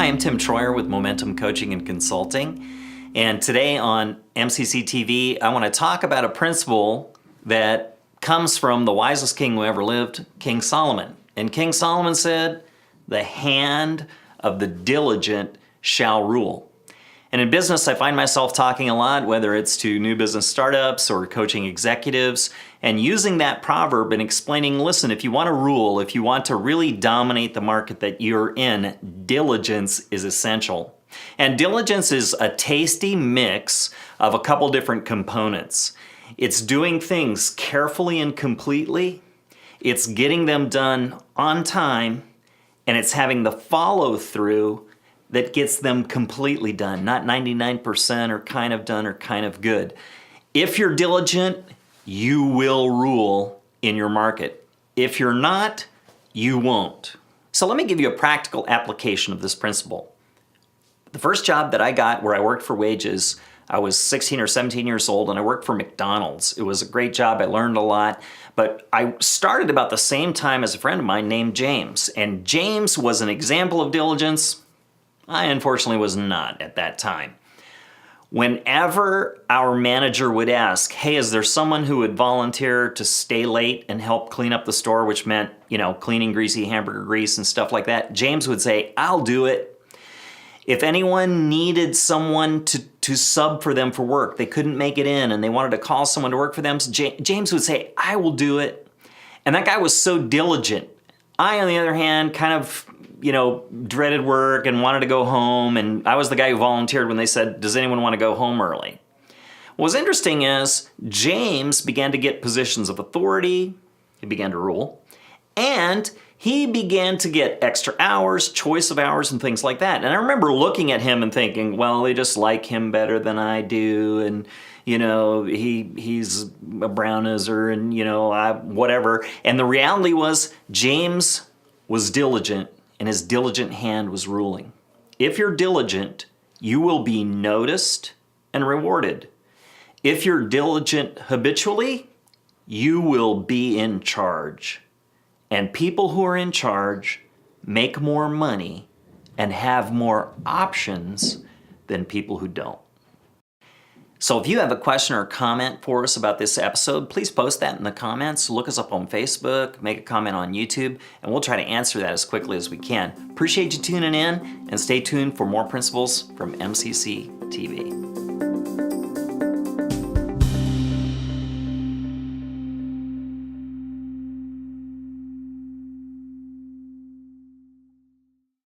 I'm Tim Troyer with Momentum Coaching and Consulting, and today on MCC TV I want to talk about a principle that comes from the wisest king who ever lived, King Solomon. And King Solomon said, "The hand of the diligent shall rule." And in business, I find myself talking a lot, whether it's to new business startups or coaching executives, and using that proverb and explaining, listen, if you want to rule, if you want to really dominate the market that you're in, diligence is essential. And diligence is a tasty mix of a couple different components. It's doing things carefully and completely, it's getting them done on time, and it's having the follow-through that gets them completely done, not 99% or kind of done or kind of good. If you're diligent, you will rule in your market. If you're not, you won't. So let me give you a practical application of this principle. The first job that I got where I worked for wages, I was 16 or 17 years old and I worked for McDonald's. It was a great job, I learned a lot, but I started about the same time as a friend of mine named James. And James was an example of diligence. I unfortunately was not at that time. Whenever our manager would ask, hey, is there someone who would volunteer to stay late and help clean up the store, which meant, cleaning greasy hamburger grease and stuff like that, James would say, I'll do it. If anyone needed someone to sub for them for work, they couldn't make it in and they wanted to call someone to work for them, James would say, I will do it. And that guy was so diligent. I, on the other hand, kind of dreaded work and wanted to go home, and I was the guy who volunteered when they said, does anyone want to go home early? What's interesting is James began to get positions of authority, he began to rule, and he began to get extra hours, choice of hours, and things like that. And I remember looking at him and thinking, well, they just like him better than I do, and he's a brown-noser, and whatever. And the reality was James was diligent, and his diligent hand was ruling. If you're diligent, you will be noticed and rewarded. If you're diligent habitually, you will be in charge. And people who are in charge make more money and have more options than people who don't. So if you have a question or comment for us about this episode, please post that in the comments. Look us up on Facebook, make a comment on YouTube, and we'll try to answer that as quickly as we can. Appreciate you tuning in, and stay tuned for more principles from MCC TV.